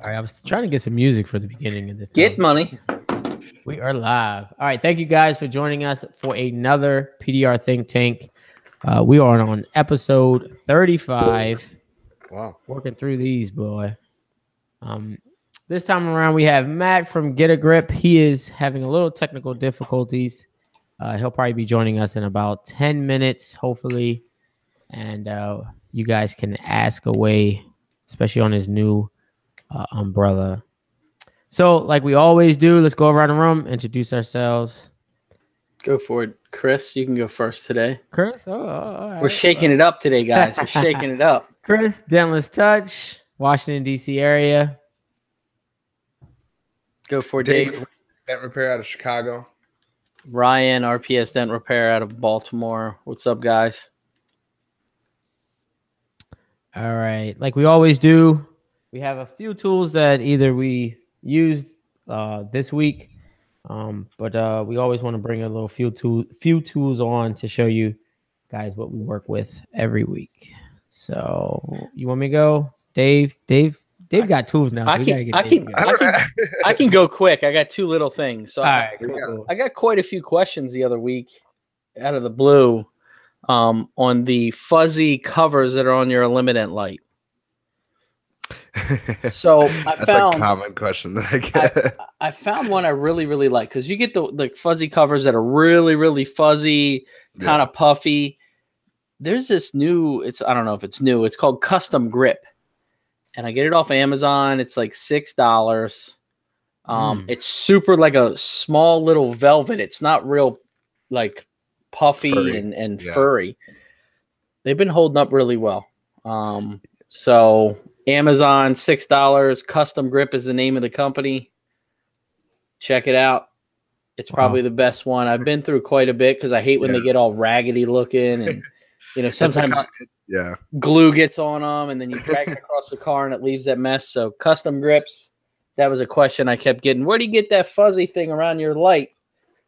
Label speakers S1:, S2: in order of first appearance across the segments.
S1: All right, I was trying to get some music for the beginning of this.
S2: Get money.
S1: We are live. All right, thank you guys for joining us for another PDR Think Tank. We are on episode 35.
S3: Wow.
S1: Working through these, boy. This time around, we have Matt from Get a Grip. He is having a little technical difficulties. He'll probably be joining us in about 10 minutes, hopefully. And you guys can ask away, especially on his new umbrella. So, like we always do, let's go around the room, introduce ourselves.
S2: Go for it. Chris, you can go first today.
S1: Chris? All right.
S2: We're shaking it up today, guys. We're shaking it up.
S1: Chris, Dentless Touch, Washington, D.C. area.
S2: Go for it, Dave.
S3: Dent Repair out of Chicago.
S2: Ryan, RPS Dent Repair out of Baltimore. What's up, guys?
S1: All right. Like we always do, we have a few tools that either we used this week, but we always want to bring a little few tools on to show you guys what we work with every week. So you want me to go? Dave got tools now. So
S2: I can go quick. I got two little things. So
S1: all right, cool.
S2: I got quite a few questions the other week out of the blue on the fuzzy covers that are on your Eliminant light. So
S3: that's a common question that I get.
S2: I found one I really, really like because you get the fuzzy covers that are really, really fuzzy, kind of puffy. There's this new, I don't know if it's new. It's called Custom Grip. And I get it off Amazon. It's like $6. It's super like a small little velvet. It's not real like puffy
S3: furry.
S2: and furry. They've been holding up really well. So Amazon, $6. Custom Grip is the name of the company. Check it out. It's probably the best one. I've been through quite a bit because I hate when they get all raggedy looking and sometimes glue gets on them and then you drag it across the car and it leaves that mess. So Custom Grips, that was a question I kept getting. Where do you get that fuzzy thing around your light?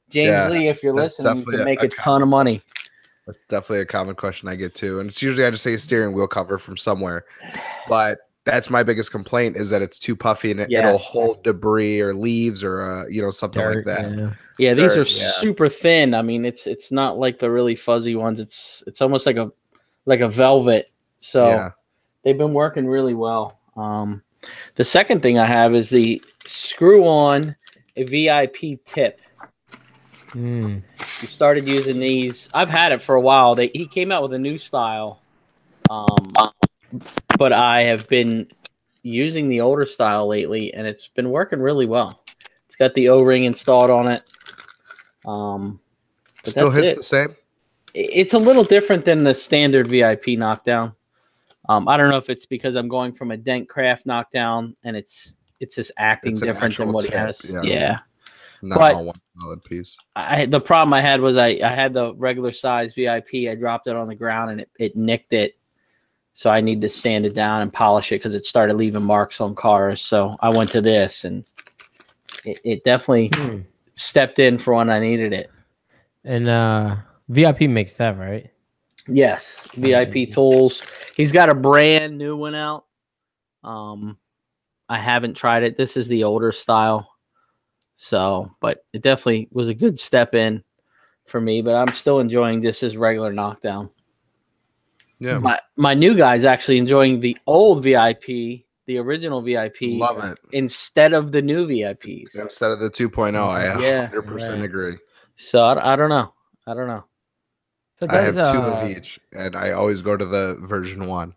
S2: James Lee, if you're listening, you can make a ton of money.
S3: That's definitely a common question I get too. And it's usually I just say a steering wheel cover from somewhere. But that's my biggest complaint is that it's too puffy and it'll hold debris or leaves or something like that.
S2: Yeah, these are super thin. I mean, it's not like the really fuzzy ones. It's almost like a velvet. So they've been working really well. The second thing I have is the screw-on a VIP tip. We started using these. I've had it for a while. He came out with a new style, but I have been using the older style lately, and it's been working really well. It's got the O-ring installed on it.
S3: Still hits the same?
S2: It's a little different than the standard VIP knockdown. I don't know if it's because I'm going from a Dent Craft knockdown, and it's just acting different than what he has. Yeah.
S3: Not all one solid piece.
S2: The problem I had was I had the regular size VIP. I dropped it on the ground and it nicked it. So I need to sand it down and polish it because it started leaving marks on cars. So I went to this and it definitely stepped in for when I needed it.
S1: And VIP makes that, right?
S2: Yes. VIP Tools. He's got a brand new one out. I haven't tried it. This is the older style. So, but it definitely was a good step in for me, but I'm still enjoying just his regular knockdown.
S3: Yeah.
S2: My new guy's actually enjoying the old VIP, the original VIP.
S3: Love it.
S2: Instead of the new VIPs.
S3: Instead of the 2.0. I 100% agree.
S2: So I don't know.
S1: So
S3: I have two of each, and I always go to the version 1.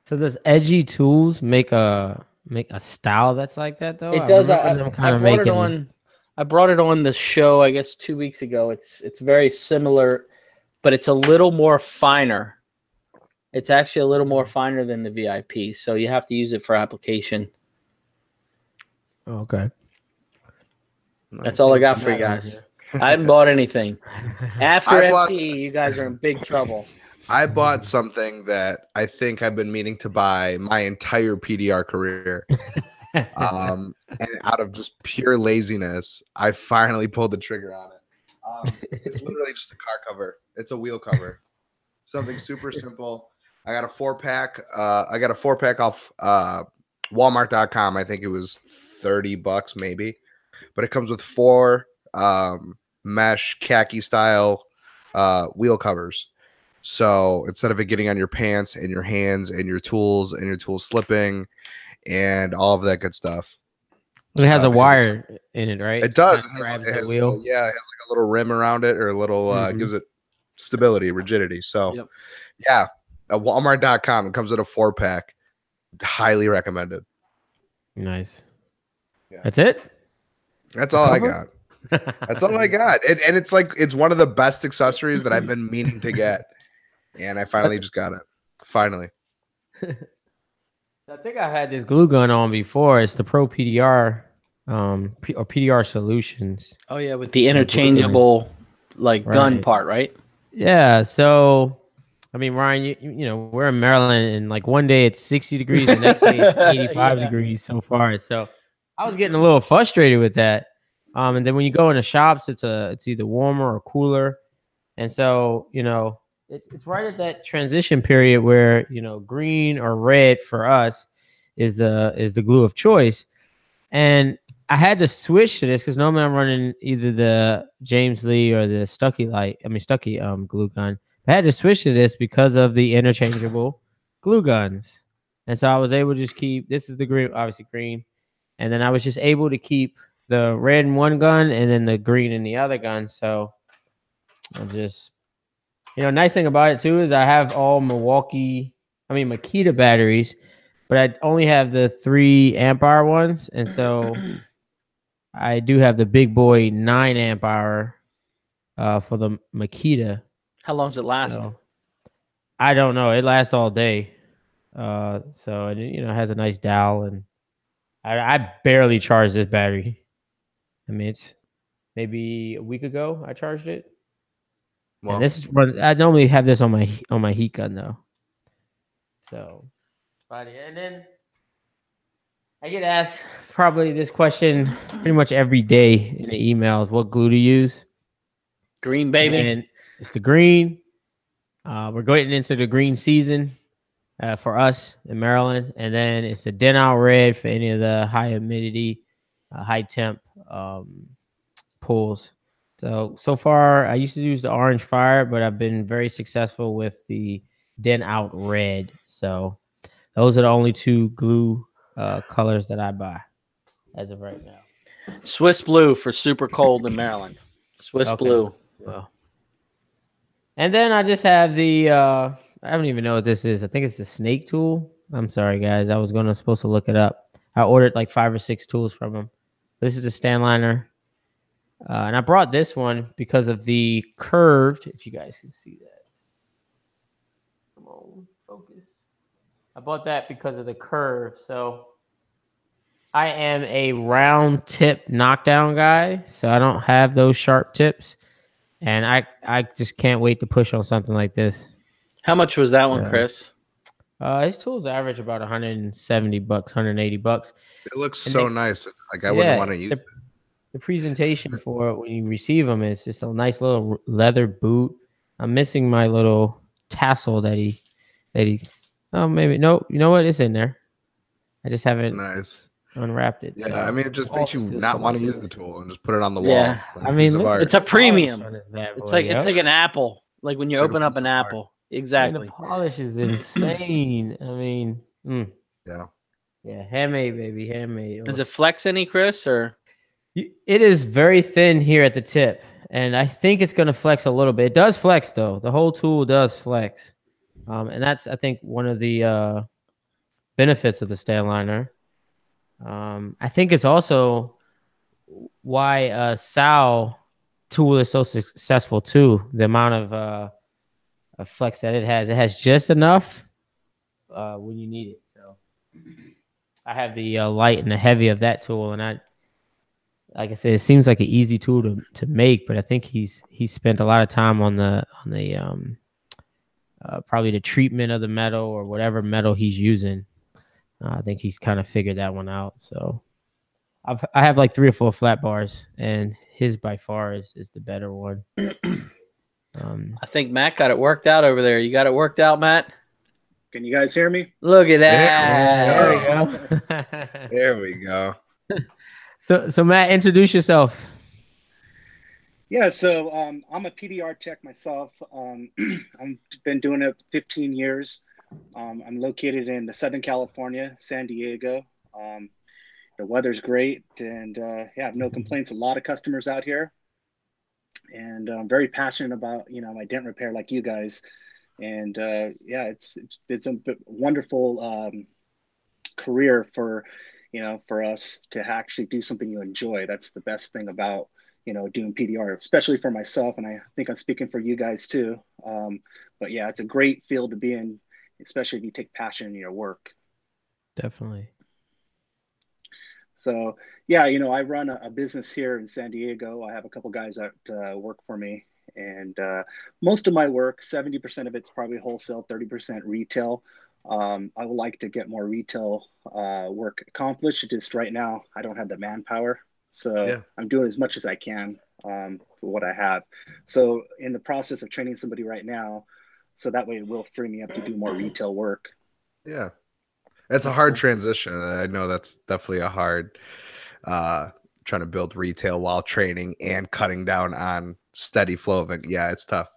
S2: So
S1: does Edgy Tools make a style that's like that though?
S2: It does. I brought it on the show, I guess 2 weeks ago. It's very similar, but it's a little more finer. It's actually a little more finer than the VIP, so you have to use it for application.
S1: Oh, okay.
S2: That's all I got for you guys. I haven't bought anything. After MTE, you guys are in big trouble.
S3: I bought something that I think I've been meaning to buy my entire PDR career. And out of just pure laziness, I finally pulled the trigger on it. It's literally just a car cover. It's a wheel cover. Something super simple. I got a 4-pack. I got a 4-pack off Walmart.com. I think it was $30 maybe, but it comes with 4 mesh khaki style wheel covers. So instead of it getting on your pants and your hands and your tools slipping and all of that good stuff,
S1: And it has a
S3: because
S1: wire in it, right?
S3: it
S1: So it
S3: does.
S1: kind of grabs the
S3: It has
S1: wheel.
S3: yeah, it has like a little rim around it, or a little gives it stability, rigidity. So
S2: Yep.
S3: yeah, at Walmart.com. It comes in a 4-pack. Highly recommended.
S1: Nice.
S3: Yeah.
S1: That's it.
S3: That's
S1: The
S3: all I
S1: cover?
S3: got. That's all I got. And it's like it's one of the best accessories that I've been meaning to get, and I finally just got it. Finally.
S1: I think I had this glue gun on before. It's the Pro PDR, or PDR Solutions.
S2: Oh yeah, with the
S1: glue gun.
S2: interchangeable like gun
S1: Right.
S2: part, right?
S1: Yeah. So, I mean, Ryan, you know, we're in Maryland, and like one day it's 60 degrees, the next day it's 85
S2: Yeah.
S1: degrees so far. So, I was getting a little frustrated with that. And then when you go into shops, it's either warmer or cooler, and so you know, it's right at that transition period where you know green or red for us is the glue of choice. And I had to switch to this because normally I'm running either the James Lee or the Stucky glue gun. I had to switch to this because of the interchangeable glue guns. And so I was able to just keep, this is the green, obviously green. And then I was just able to keep the red in one gun and then the green in the other gun. So I just, you know, nice thing about it too is I have all Makita batteries, but I only have the 3 amp hour ones. And so I do have the big boy 9 amp hour for the Makita.
S2: How long does it last?
S1: So I don't know. It lasts all day. So and it, you know, has a nice dial, and I barely charged this battery. I mean, it's maybe a week ago I charged it.
S3: Well,
S1: And this is I normally have this on my heat gun though. So, and then I get asked probably this question pretty much every day in the emails: what glue to use?
S2: Green baby.
S1: And it's the green. We're going into the green season for us in Maryland, and then it's the Den Out Red for any of the high humidity, high temp pools. So far, I used to use the Orange Fire, but I've been very successful with the Den Out Red. So those are the only 2 glue colors that I buy as of right now.
S2: Swiss blue for super cold in Maryland. Swiss blue.
S1: Well, and then I just have the I don't even know what this is. I think it's the snake tool. I'm sorry, guys. I was supposed to look it up. I ordered like 5 or 6 tools from them. This is a stand liner. And I brought this one because of the curved, if you guys can see that. Come on, focus. I bought that because of the curve. So I am a round tip knockdown guy. So I don't have those sharp tips. And I just can't wait to push on something like this.
S2: How much was that one, Chris?
S1: His tools average about $170, $180.
S3: it looks so nice. Like I
S1: Yeah,
S3: wouldn't want to use it.
S1: the presentation for it when you receive them is just a nice little leather boot. I'm missing my little tassel that he oh maybe no, you know what, it's in there. I just haven't
S3: Nice.
S1: unwrapped it.
S3: Yeah,
S1: so
S3: I mean, it just makes you not want to use the tool and just put it on the wall.
S2: Yeah.
S3: like
S1: I
S3: a
S1: mean,
S3: piece of
S1: look,
S3: art.
S2: It's a premium.
S1: It's
S2: It's like an apple. Like when you
S3: It's like a
S2: open up
S3: piece
S2: an
S3: of art.
S2: apple.
S1: And
S2: Exactly.
S1: the polish is insane. I mean, yeah, handmade, baby, handmade.
S2: Does it flex any, Chris? Or
S1: It is very thin here at the tip, and I think it's going to flex a little bit. It does flex though. The whole tool does flex, and that's I think one of the benefits of the stand liner. I think it's also why Sal tool is so successful too. The amount of flex that it has just enough when you need it. So I have the light and the heavy of that tool, and like I said, it seems like an easy tool to make, but I think he's spent a lot of time on the probably the treatment of the metal or whatever metal he's using. I think he's kind of figured that one out. So I have like 3 or 4 flat bars, and his by far is the better one.
S2: I think Matt got it worked out over there. You got it worked out, Matt?
S4: Can you guys hear me?
S2: Look at
S1: Yeah,
S2: that.
S1: there we go.
S3: There we go.
S1: So Matt, introduce yourself.
S4: Yeah, so I'm a PDR tech myself. I've been doing it 15 years. I'm located in Southern California, San Diego. The weather's great, and yeah, I have no complaints. A lot of customers out here, and I'm very passionate about my dent repair like you guys. And yeah, it's a wonderful career for for us to actually do something you enjoy. That's the best thing about doing PDR, especially for myself, and I think I'm speaking for you guys too. But yeah, it's a great field to be in, especially if you take passion in your work.
S1: Definitely.
S4: So yeah, I run a business here in San Diego. I have a couple guys that work for me, and most of my work, 70% of it's probably wholesale, 30% retail. I would like to get more retail work accomplished. Just right now, I don't have the manpower, so
S3: Yeah.
S4: I'm doing as much as I can for what I have. So in the process of training somebody right now, so that way it will free me up to do more retail work.
S3: Yeah. It's a
S1: That's
S3: hard
S1: cool.
S3: transition. I know that's definitely a hard uh trying to build retail while training and cutting down on steady flow of it. Yeah, it's tough.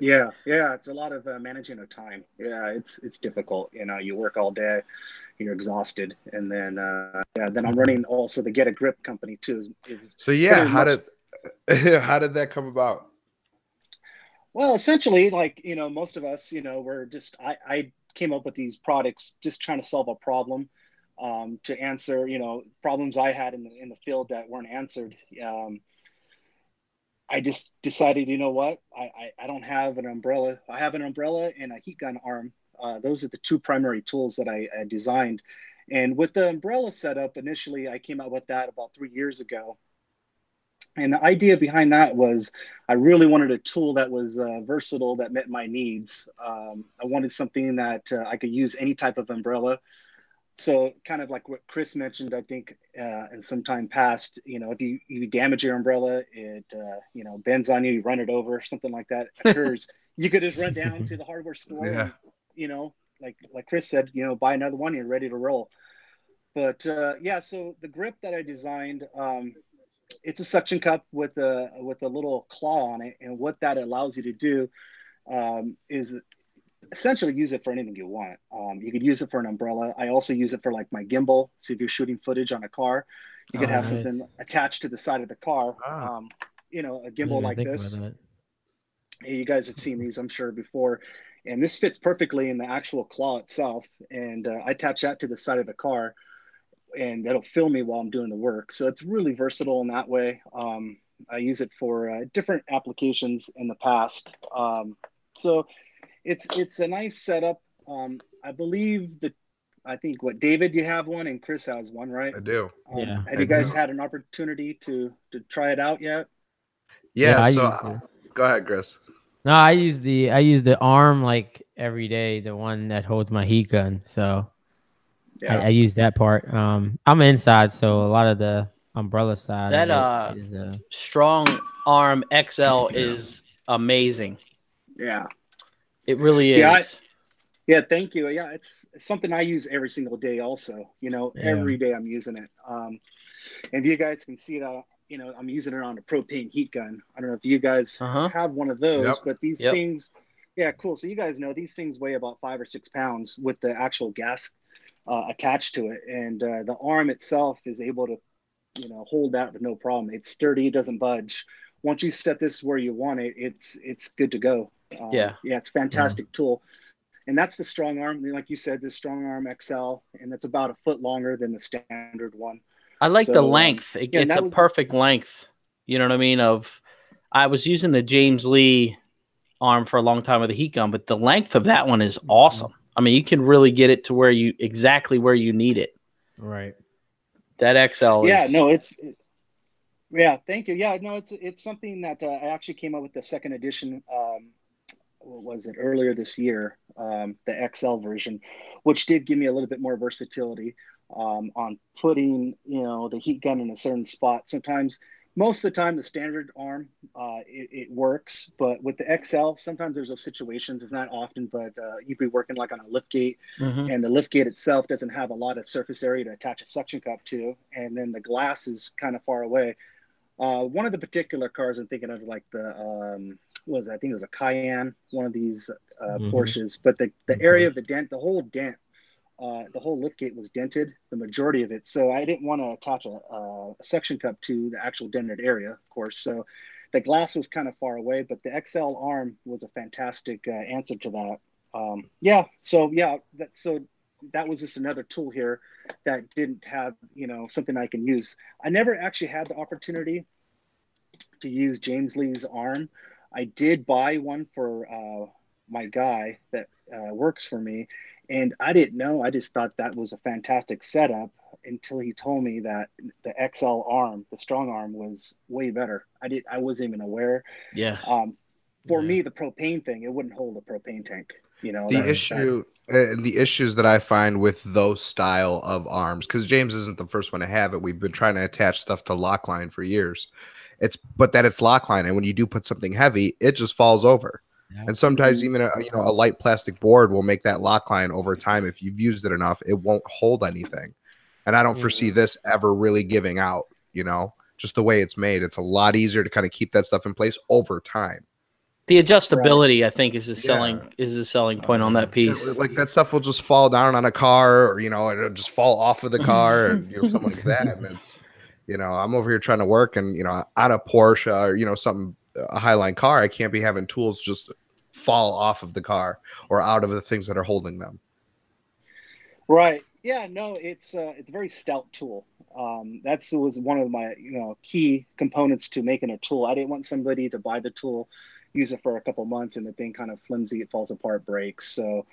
S4: Yeah, it's a lot of managing of time. Yeah, it's difficult. You work all day, you're exhausted, and then yeah, then I'm running also the Get a Grip company too. Is
S3: So yeah,
S4: pretty
S3: how
S4: much
S3: did how did that come about?
S4: well, essentially, like most of us, we're just I came up with these products just trying to solve a problem, to answer problems I had in the field that weren't answered. I just decided, you know what? I don't have an umbrella. I have an umbrella and a heat gun arm. Those are the two primary tools that I designed. And with the umbrella setup, initially, I came out with that about 3 years ago. And the idea behind that was I really wanted a tool that was versatile, that met my needs. I wanted something that I could use any type of umbrella. So kind of like what Chris mentioned, I think in some time past, if you damage your umbrella, it bends on you, you run it over, something like that occurs. You could just run down to the hardware store
S3: Yeah.
S4: and like Chris said, buy another one, you're ready to roll. But yeah, so the grip that I designed, it's a suction cup with a little claw on it, and what that allows you to do is essentially use it for anything you want. You could use it for an umbrella. I also use it for like my gimbal. So if you're shooting footage on a car, you could
S1: Oh,
S4: have
S1: nice.
S4: something attached to the side of the car.
S3: Ah,
S4: A
S1: Didn't
S4: gimbal
S1: even
S4: like
S1: think about
S4: this.
S1: that.
S4: You guys have seen these, I'm sure, before. And this fits perfectly in the actual claw itself. And I attach that to the side of the car, and that'll film me while I'm doing the work. So it's really versatile in that way. I use it for different applications in the past. So it's a nice setup. I believe that I think what David, you have one, and Chris has one, right?
S3: I do.
S1: Yeah.
S4: Have
S3: I
S4: you guys
S3: do.
S4: had an opportunity to try it out yet?
S1: Yeah,
S3: Yeah,
S1: I
S3: so
S1: use it.
S3: go ahead, Chris.
S1: No, I use the arm like every day, the one that holds my heat gun. So
S4: Yeah,
S1: I use that part. I'm inside, so a lot of the umbrella side of
S2: That
S1: it is
S2: strong arm XL is amazing.
S4: yeah,
S2: It really
S4: yeah.
S2: is.
S4: Yeah, thank you. Yeah, it's something I use every single day. Also,
S1: yeah.
S4: every day I'm using it. And you guys can see that I'm using it on a propane heat gun. I don't know if you guys
S2: Uh-huh.
S4: have one of those,
S3: Yep.
S4: but these
S2: Yep.
S4: things, yeah, cool. So you guys know these things weigh about 5 or 6 pounds with the actual gas attached to it, and the arm itself is able to hold that with no problem. It's sturdy, it doesn't budge. Once you set this where you want it, it's good to go.
S2: Yeah.
S4: Yeah, it's a fantastic tool. And that's the strong arm. Like you said, the strong arm XL, and that's about a foot longer than the standard one.
S2: I like the
S4: So
S2: length.
S4: yeah, and
S2: It's
S4: that
S2: a
S4: was
S2: perfect length. You know what I mean? I was using the James Lee arm for a long time with the heat gun, but the length of that one is awesome. I mean, you can really get it to exactly where you need it.
S1: Right.
S2: That XL
S4: yeah,
S2: is
S4: no, yeah, thank you. Yeah, no, it's something that I actually came up with the second edition. What was it, earlier this year? The XL version, which did give me a little bit more versatility on putting the heat gun in a certain spot. Sometimes Most of the time, the standard arm, it works, but with the XL, sometimes there's those situations. It's not often, but you'd be working like on a lift gate,
S2: Mm-hmm.
S4: and the lift gate itself doesn't have a lot of surface area to attach a suction cup to, and then the glass is kind of far away. One of the particular cars I'm thinking of, like the I think it was a Cayenne, one of these Porsches, but the area of the dent, the whole liftgate was dented, the majority of it. So I didn't want to attach a suction cup to the actual dented area, of course. So the glass was kind of far away, but the XL arm was a fantastic answer to that. So that was just another tool here that didn't have, something I can use. I never actually had the opportunity to use James Lee's arm. I did buy one for my guy that works for me, and I didn't know. I just thought that was a fantastic setup until he told me that the XL arm, the strong arm, was way better. I wasn't even aware.
S2: Yes.
S4: For me, the propane thing, it wouldn't hold a propane tank.
S3: The issues that I find with those style of arms, because James isn't the first one to have it. We've been trying to attach stuff to lock line for years. It's lock line, and when you do put something heavy, it just falls over.
S1: Yeah.
S3: And sometimes even a light plastic board will make that lock line over time. If you've used it enough, it won't hold anything. And I don't foresee this ever really giving out. Just the way it's made, it's a lot easier to kind of keep that stuff in place over time.
S2: The adjustability, I think, is the selling point on that piece.
S3: Like that stuff will just fall down on a car, or it'll just fall off of the car, or something like that. And it's, I'm over here trying to work, and on a Porsche or something, a Highline car, I can't be having tools just fall off of the car or out of the things that are holding them.
S4: Right. Yeah. No, it's a very stout tool. That was one of my key components to making a tool. I didn't want somebody to buy the tool, use it for a couple months, and the thing kind of flimsy, it falls apart, breaks. So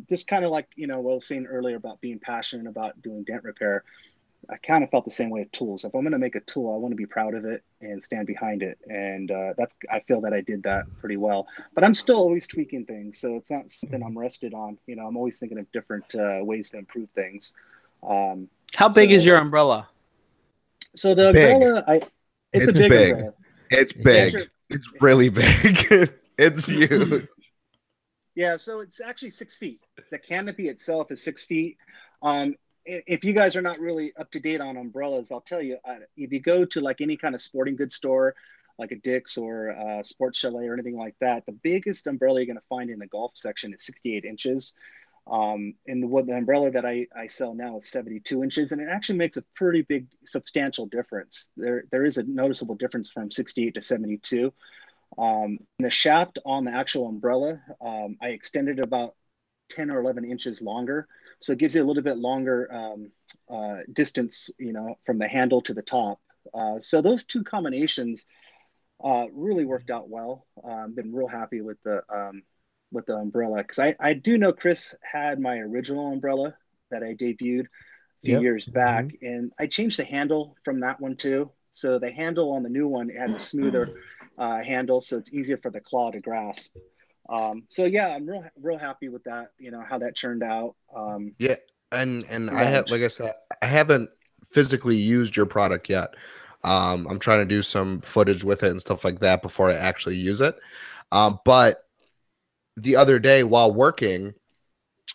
S4: just kind of like what I was saying earlier about being passionate about doing dent repair, I kind of felt the same way with tools. If I'm going to make a tool, I want to be proud of it and stand behind it. And I feel that I did that pretty well. But I'm still always tweaking things, so it's not something I'm rested on. I'm always thinking of different ways to improve things.
S2: How big is your umbrella?
S4: So the umbrella, it's a big umbrella.
S3: It's big. It's really big. It's huge.
S4: Yeah, so it's actually 6 feet. The canopy itself is 6 feet. If you guys are not really up to date on umbrellas, I'll tell you, if you go to like any kind of sporting goods store, like a Dick's or a Sports Chalet or anything like that, the biggest umbrella you're going to find in the golf section is 68 inches. And the umbrella that I sell now is 72 inches, and it actually makes a pretty big, substantial difference. There is a noticeable difference from 68 to 72. The shaft on the actual umbrella, I extended about 10 or 11 inches longer. So it gives you a little bit longer distance, from the handle to the top. So those two combinations really worked out well. Been real happy with the umbrella, because I do know Chris had my original umbrella that I debuted a few years back, and I changed the handle from that one too. So the handle on the new one, it has a smoother handle, so it's easier for the claw to grasp. So yeah, I'm real happy with that. How that turned out.
S3: And I have, like I said, I haven't physically used your product yet. I'm trying to do some footage with it and stuff like that before I actually use it. But the other day while working,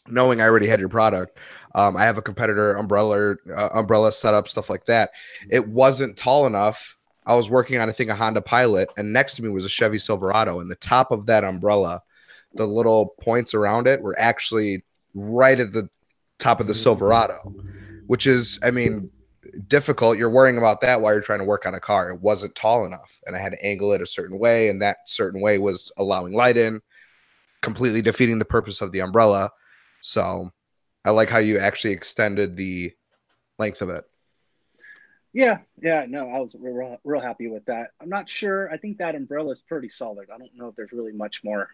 S3: knowing I already had your product, I have a competitor umbrella setup, stuff like that. It wasn't tall enough. I was working on, I think, a Honda Pilot, and next to me was a Chevy Silverado, and the top of that umbrella, the little points around it were actually right at the top of the Silverado, which is, difficult. You're worrying about that while you're trying to work on a car. It wasn't tall enough, and I had to angle it a certain way, and that certain way was allowing light in, completely defeating the purpose of the umbrella. So I like how you actually extended the length of it.
S4: Yeah, no, I was real happy with that. I'm not sure. I think that umbrella is pretty solid. I don't know if there's really much more,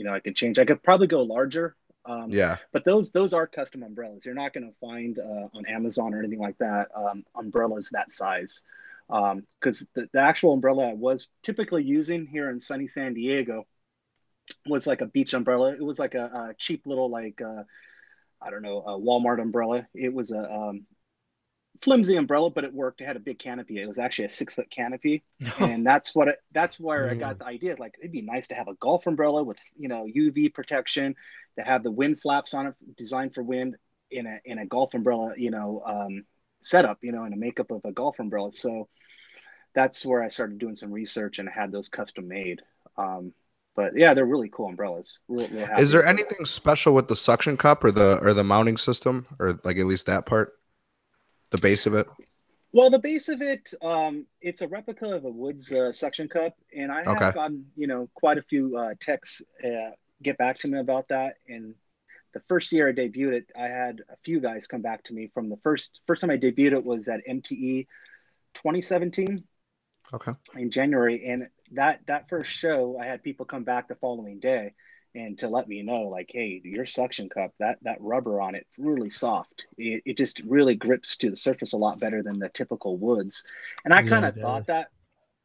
S4: I can change. I could probably go larger. But those are custom umbrellas. You're not going to find on Amazon or anything like that umbrellas that size. Because the actual umbrella I was typically using here in sunny San Diego was like a beach umbrella. It was like a cheap little, like, I don't know, a Walmart umbrella. It was flimsy umbrella, but it worked. It had a big canopy. It was actually a 6-foot canopy, and that's where I got the idea. Like, it'd be nice to have a golf umbrella with UV protection, to have the wind flaps on it, designed for wind, in a golf umbrella, setup, in a makeup of a golf umbrella. So that's where I started doing some research and had those custom made. But yeah, they're really cool umbrellas. Real happy.
S3: Is there anything special with the suction cup or the mounting system, or like at least that part, the base of it?
S4: Well, the base of it, it's a replica of a Woods suction cup, and I have gotten quite a few techs get back to me about that. And the first year I debuted it, I had a few guys come back to me from the first time I debuted it was at MTE 2017.
S3: Okay.
S4: In January, and that first show, I had people come back the following day and to let me know, like, hey, your suction cup, that rubber on it, really soft. It just really grips to the surface a lot better than the typical Woods. And I kind of thought that,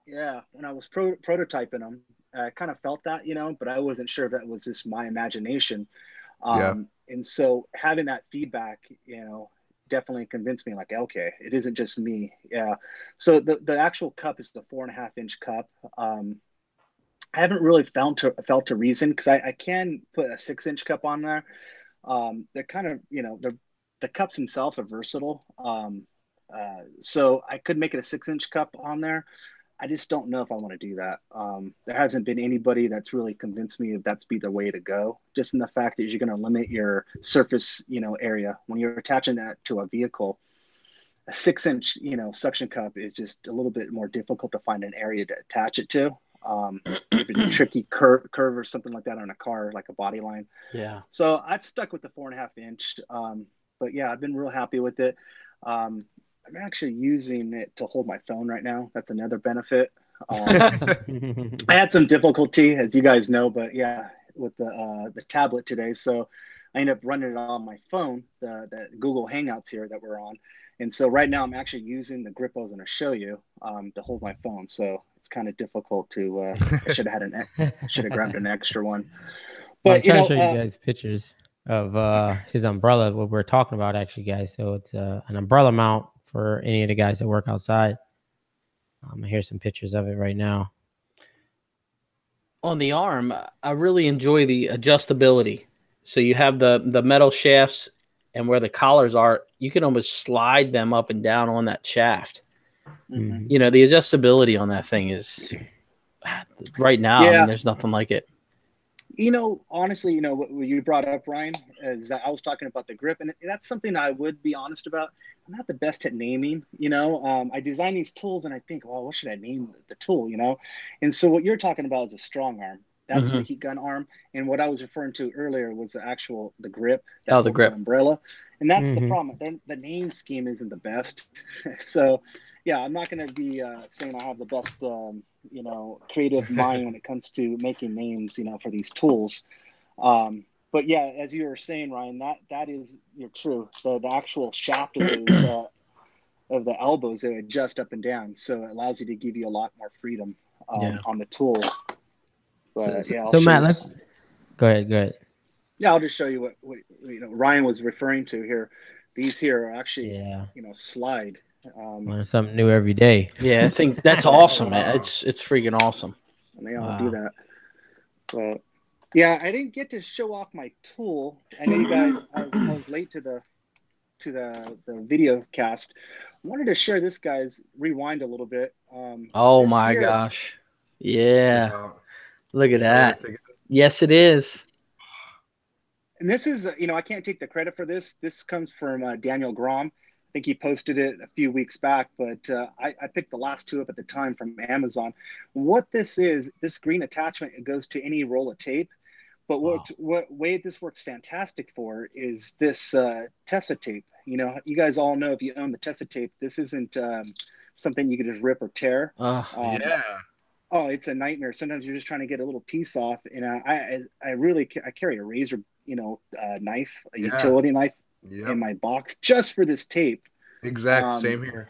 S4: when I was prototyping them, I kind of felt that, but I wasn't sure if that was just my imagination. And so having that feedback, definitely convinced me, like, okay, it isn't just me. Yeah. So the actual cup is the 4.5-inch cup. I haven't really felt a reason, because I can put a 6-inch cup on there. They're kind of, the cups themselves are versatile. So I could make it a 6-inch cup on there. I just don't know if I want to do that. There hasn't been anybody that's really convinced me that that's be the way to go. Just in the fact that you're going to limit your surface, area when you're attaching that to a vehicle. A 6-inch, suction cup is just a little bit more difficult to find an area to attach it to. If it's a tricky curve or something like that on a car, like a body line.
S2: Yeah.
S4: So I've stuck with the 4.5-inch. But yeah, I've been real happy with it. I'm actually using it to hold my phone right now. That's another benefit. I had some difficulty, as you guys know, but yeah, with the tablet today. So I ended up running it on my phone, the Google Hangouts here that we're on. And so right now I'm actually using the grip I was going to show you to hold my phone. So it's kind of difficult to. I should have grabbed an extra one. But
S1: I'm trying to show you guys pictures of his umbrella, what we're talking about, actually, guys. So it's an umbrella mount for any of the guys that work outside. Here's some pictures of it right now.
S2: On the arm, I really enjoy the adjustability. So you have the metal shafts, and where the collars are, you can almost slide them up and down on that shaft.
S4: Mm-hmm.
S2: The adjustability on that thing is, right now, I mean, there's nothing like it.
S4: Honestly, what you brought up, Ryan, is that I was talking about the grip, and that's something I would be honest about. I'm not the best at naming, I design these tools and I think, well, what should I name the tool, And so what you're talking about is a strong arm. That's the heat gun arm. And what I was referring to earlier was the grip.
S2: The grip.
S4: Umbrella. And that's the problem. The name scheme isn't the best. So, yeah, I'm not going to be saying I have the best, creative mind when it comes to making names, for these tools. But yeah, as you were saying, Ryan, that is true. The actual shaft of those of the elbows, they adjust up and down, so it allows you to give you a lot more freedom on the tool. But
S1: so Matt, let's go ahead.
S4: Yeah, I'll just show you what Ryan was referring to here. These here are actually slide.
S1: Learn something new every day.
S2: Yeah, I think that's awesome, man. It's freaking awesome.
S4: And they all do that. But yeah, I didn't get to show off my tool. I know you guys. I was late to the video cast. I wanted to share this, guys. Rewind a little bit.
S2: Oh my gosh! Yeah, look at that. Yes, it is.
S4: And this is, I can't take the credit for this. This comes from Daniel Grom. I think he posted it a few weeks back, but I picked the last two up at the time from Amazon. What this is, this green attachment, it goes to any roll of tape. But what way this works fantastic for is this Tessa tape. You guys all know, if you own the Tessa tape, this isn't something you can just rip or tear. Oh, it's a nightmare. Sometimes you're just trying to get a little piece off. And I carry a razor, knife, a utility knife in my box just for this tape.
S3: Same here.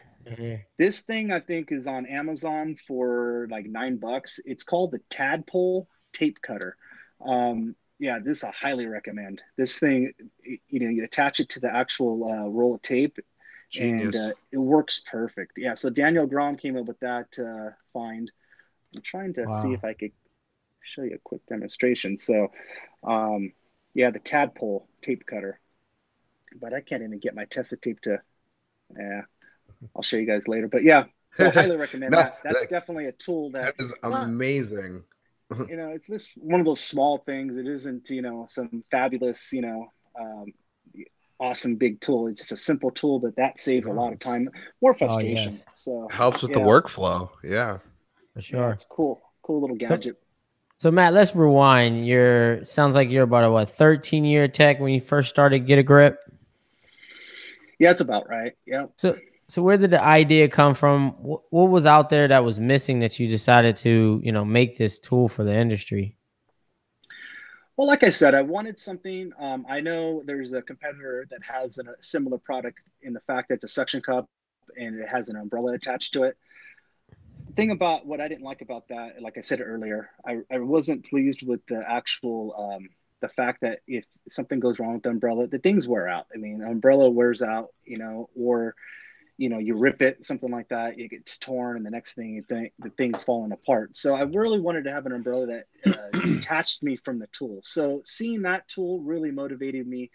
S4: This thing, I think, is on Amazon for like $9. It's called the Tadpole Tape Cutter. This I highly recommend. This thing, you attach it to the actual roll of tape,
S3: Genius.
S4: and it works perfect. Yeah. So Daniel Grom came up with that find. I'm trying to see
S1: Wow.
S4: if I could show you a quick demonstration. So, yeah, the tadpole tape cutter, but I can't even get my Tessa tape to. Yeah, I'll show you guys later. But yeah, so highly recommend
S3: No,
S4: that. That's definitely a tool
S3: that
S4: that
S3: is
S4: it's not,
S3: amazing.
S4: it's this one of those small things. It isn't, some fabulous, awesome big tool. It's just a simple tool, but that saves a lot of time, more
S1: Oh yes,
S4: frustration. So
S3: Helps with the
S4: yeah,
S3: workflow. Yeah.
S1: for
S4: yeah,
S1: sure.
S4: it's cool little
S1: So,
S4: gadget.
S1: so Matt, let's rewind. Sounds like you're about a 13-year tech when you first started Get a Grip.
S4: Yeah, it's about right. Yeah.
S1: So so where did the idea come from? What was out there that was missing that you decided to, make this tool for the industry?
S4: Well, like I said, I wanted something. I know there's a competitor that has a similar product in the fact that it's a suction cup and it has an umbrella attached to it. The thing about what I didn't like about that, like I said earlier, I wasn't pleased with the actual the fact that if something goes wrong with the umbrella, the things wear out. I mean, the umbrella wears out, or you rip it, something like that, it gets torn, and the next thing the thing's falling apart. So I really wanted to have an umbrella that detached me from the tool. So seeing that tool really motivated me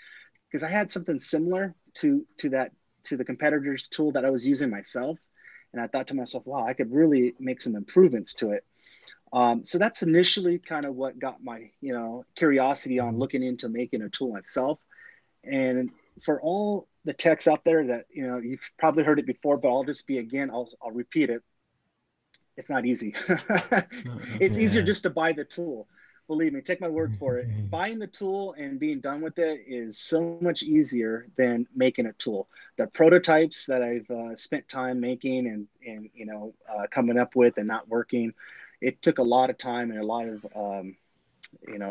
S4: because I had something similar to the competitor's tool that I was using myself, and I thought to myself, wow, I could really make some improvements to it. So that's initially kind of what got my curiosity on
S1: Mhm.
S4: looking into making a tool myself. And for all the techs out there that you've probably heard it before, but I'll just be again, I'll repeat it. It's not easy. It's easier
S1: Yeah.
S4: just to buy the tool. Believe me, take my word for it. Buying the tool and being done with it is so much easier than making a tool. The prototypes that I've spent time making and coming up with and not working, it took a lot of time and a lot of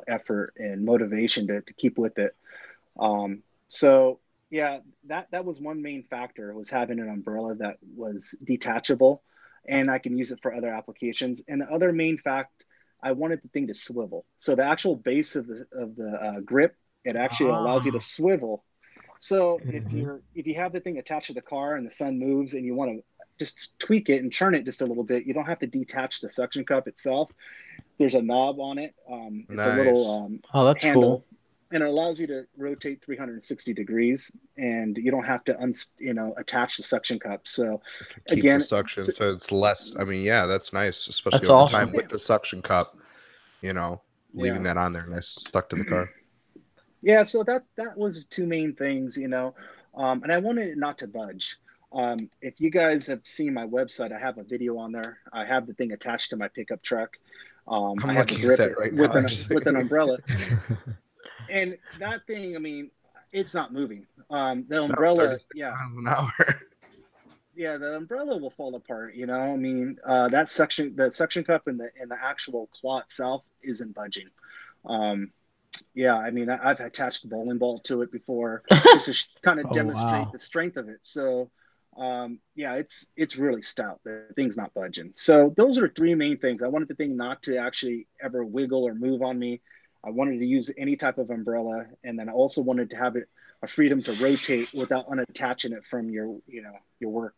S4: effort and motivation to keep with it. So yeah, that was one main factor, was having an umbrella that was detachable and I can use it for other applications. And the other main fact, I wanted the thing to swivel. So the actual base of the grip, it actually allows you to
S1: Ah.
S4: swivel. So
S1: Mhm.
S4: if you have the thing attached to the car and the sun moves and you want to just tweak it and turn it just a little bit, you don't have to detach the suction cup itself. There's a knob on it. It's a little
S3: Nice.
S2: Oh, that's cool.
S4: handle, and it allows you to rotate 360 degrees, and you don't have to attach the suction cup. So
S3: Keep the
S4: again,
S3: suction so it's less. I mean, yeah, that's nice, especially
S2: That's
S3: over
S2: awesome.
S3: time with the suction cup, leaving
S4: yeah,
S3: that on there nice stuck to the car.
S4: yeah. So that was two main things, and I wanted it not to budge. If you guys have seen my website, I have a video on there. I have the thing attached to my pickup truck. I
S3: I'm
S4: have the
S3: looking at
S4: grip
S3: that right
S4: with
S3: now,
S4: an
S3: actually.
S4: umbrella. And that thing, I mean, it's not moving. The
S3: No,
S4: umbrella,
S3: 36
S4: yeah,
S3: miles an hour.
S4: yeah, the umbrella will fall apart. I mean, the suction cup and the actual claw itself isn't budging. Um, yeah, I mean, I've attached a bowling ball to it before just to kind of
S1: Oh
S4: demonstrate
S1: wow.
S4: the strength of it. So, yeah, it's really stout. The thing's not budging. So those are three main things. I wanted the thing not to actually ever wiggle or move on me. I wanted to use any type of umbrella, and then I also wanted to have it a freedom to rotate without unattaching it from your work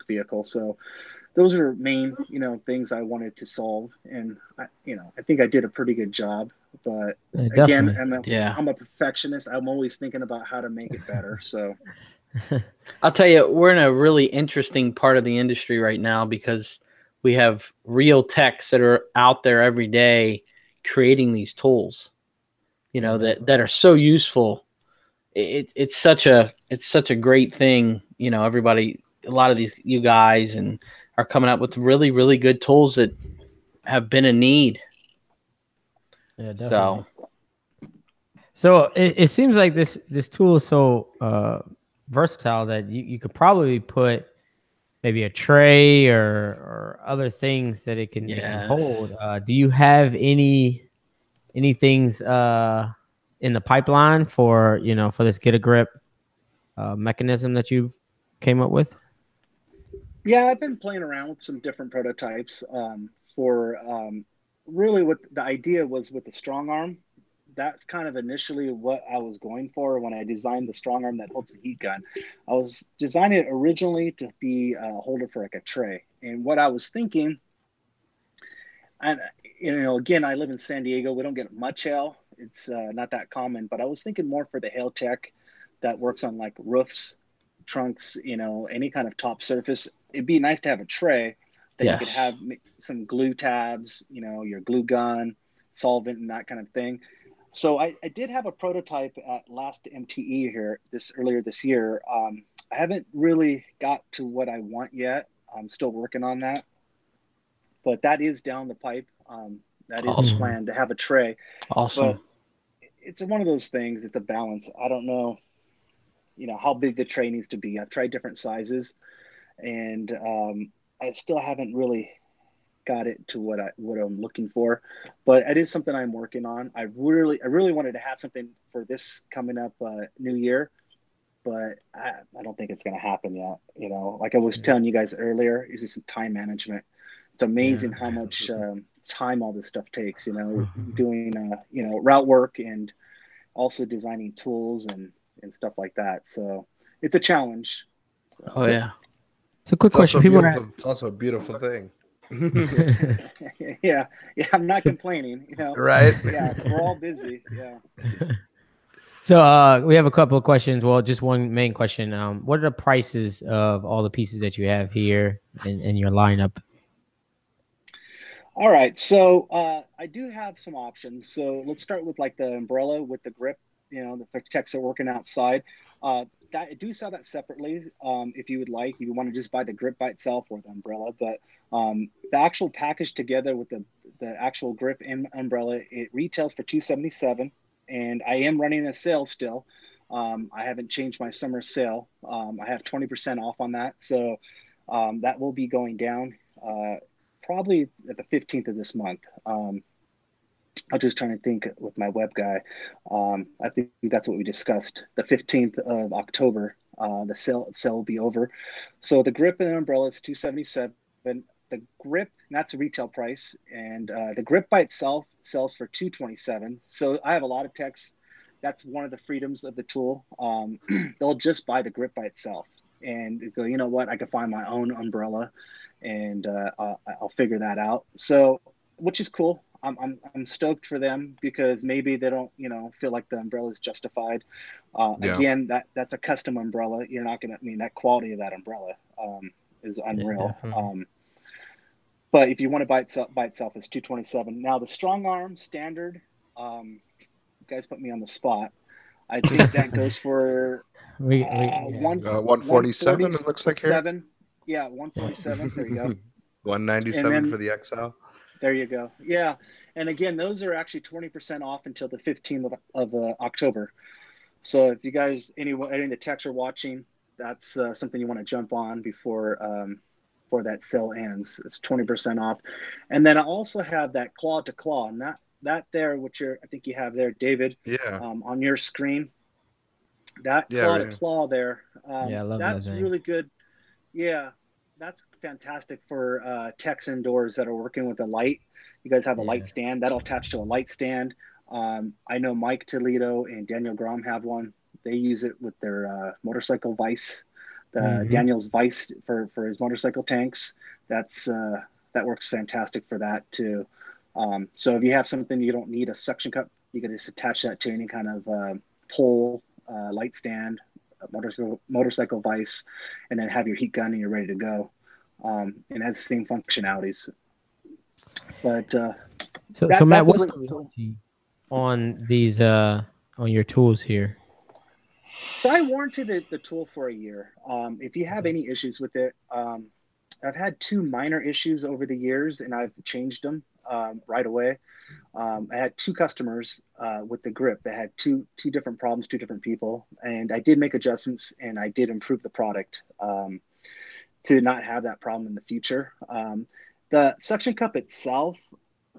S4: vehicle. So those are main things I wanted to solve, and I think I did a pretty good job. But
S1: Yeah,
S4: again,
S1: definitely.
S2: Yeah.
S4: I'm a perfectionist. I'm always thinking about how to make it better. So
S2: I'll tell you, we're in a really interesting part of the industry right now because we have real techs that are out there every day creating these tools,
S1: Yeah,
S2: that are so useful. It's such a great thing. Everybody, a lot of these you guys and are coming up with really, really good tools that have been a need.
S1: yeah, definitely.
S2: So
S1: So it seems like this tool is so versatile that you could probably put maybe a tray or other things that it can hold.
S2: yes.
S1: Do you have any things in the pipeline for this get a grip mechanism that you've came up with?
S4: yeah, I've been playing around with some different prototypes for really what the idea was with the strong arm. that's kind of initially what I was going for when I designed the strong arm that holds the heat gun. I was designing it originally to be a holder for like a tray. And what I was thinking, and again, I live in San Diego. We don't get much hail. It's not that common, but I was thinking more for the hail tech that works on like roofs, trunks, any kind of top surface. It'd be nice to have a tray that you could have some glue tabs, your glue gun, solvent, and that kind of thing. So I did have a prototype at last MTE here earlier this year. I haven't really got to what I want yet. I'm still working on that, but that is down the pipe. That is a plan to have a tray.
S2: Awesome.
S4: But it's one of those things. It's a balance. I don't know, how big the tray needs to be. I've tried different sizes, and I still haven't really got it to what I'm looking for, but it is something I'm working on. I really wanted to have something for this coming up new year, but I don't think it's going to happen yet. Like I was telling you guys earlier, it's just time management. It's amazing how much time all this stuff takes, doing route work and also designing tools and stuff like that. So it's a challenge.
S2: Oh yeah.
S1: So quick question.
S3: It's also a beautiful thing.
S4: yeah, I'm not complaining,
S3: Right?
S4: Yeah, we're all busy. Yeah.
S1: So we have a couple of questions. Well, just one main question. What are the prices of all the pieces that you have here in your lineup?
S4: All right, so I do have some options. So let's start with like the umbrella with the grip. The techs are working outside. I do sell that separately if you would like. If you want to just buy the grip by itself or the umbrella, but the actual package together with the actual grip and umbrella, it retails for $277, and I am running a sale still. I haven't changed my summer sale. I have 20% off on that, so that will be going down probably at the 15th of this month. I'm just trying to think with my web guy. I think that's what we discussed. The 15th of October, the sale will be over. So the grip and the umbrella is $277. The grip, that's a retail price, and the grip by itself sells for $227. So I have a lot of techs. That's one of the freedoms of the tool. They'll just buy the grip by itself and go, you know what? I can find my own umbrella, and I'll figure that out. So, which is cool. I'm stoked for them because maybe they don't, feel like the umbrella is justified. Again, that's a custom umbrella. You're not gonna, that quality of that umbrella is unreal. But if you want to buy itself, it's $227. Now the strong arm standard, you guys put me on the spot. I think that goes for
S3: 147. It looks like here.
S4: Yeah, 147. There you go.
S3: 197 for the XL.
S4: There you go. Yeah. And again, those are actually 20% off until the 15th of October. So if you guys, any of the techs are watching, that's something you want to jump on before that sale ends. It's 20% off. And then I also have that claw to claw, and that there, which I think you have there, David, on your screen. That claw to claw there.
S1: I love
S4: that's
S1: that
S4: really good. Yeah. That's fantastic for techs indoors that are working with a light. You guys have a light stand that'll attach to a light stand. I know Mike Toledo and Daniel Grom have one. They use it with their motorcycle vise. Daniel's vise for his motorcycle tanks. That works fantastic for that too. So if you have something you don't need a suction cup, you can just attach that to any kind of pole, light stand, motorcycle vise, and then have your heat gun and you're ready to go. And it has the same functionalities. But
S1: so Matt, what's the warranty on these on your tools here?
S4: So I warranted the tool for a year. If you have any issues with it, I've had 2 minor issues over the years, and I've changed them right away. I had 2 customers with the grip that had two different problems, 2 different people, and I did make adjustments and I did improve the product to not have that problem in the future. The suction cup itself,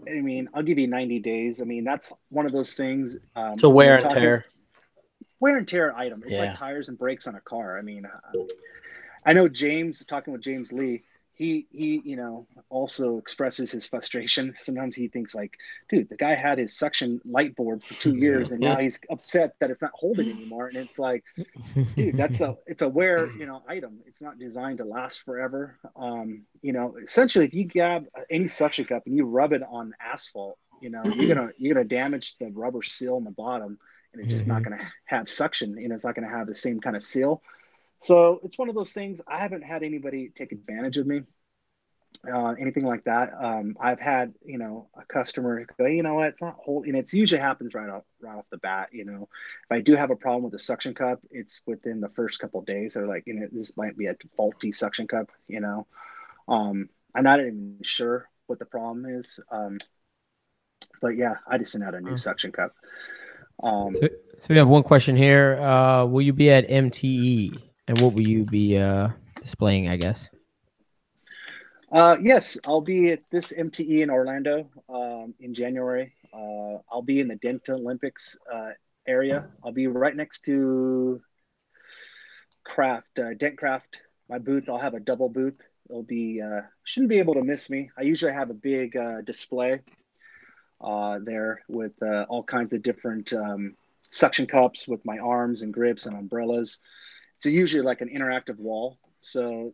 S4: I'll give you 90 days. That's one of those things.
S2: It's a wear and tear.
S4: Wear and tear item. It's like tires and brakes on a car. I know James, talking with James Lee, he also expresses his frustration. Sometimes he thinks like, dude, the guy had his suction light board for 2 years and now he's upset that it's not holding anymore. And it's like, dude, it's a wear, item. It's not designed to last forever. Essentially, if you grab any suction cup and you rub it on asphalt, you're gonna damage the rubber seal in the bottom, and it's just not gonna have suction. It's not gonna have the same kind of seal. So it's one of those things. I haven't had anybody take advantage of me, anything like that. I've had, a customer go, you know what, it's not holding. It's usually happens right off the bat. If I do have a problem with the suction cup, it's within the first couple of days. They're like, this might be a faulty suction cup. I'm not even sure what the problem is. But yeah, I just sent out a new suction cup.
S1: So we have one question here. Will you be at MTE? And what will you be displaying, I guess?
S4: Yes, I'll be at this MTE in Orlando in January. I'll be in the Dental Olympics area. I'll be right next to Dentcraft, my booth. I'll have a double booth. It'll be, shouldn't be able to miss me. I usually have a big display there with all kinds of different suction cups with my arms and grips and umbrellas. It's usually like an interactive wall. So,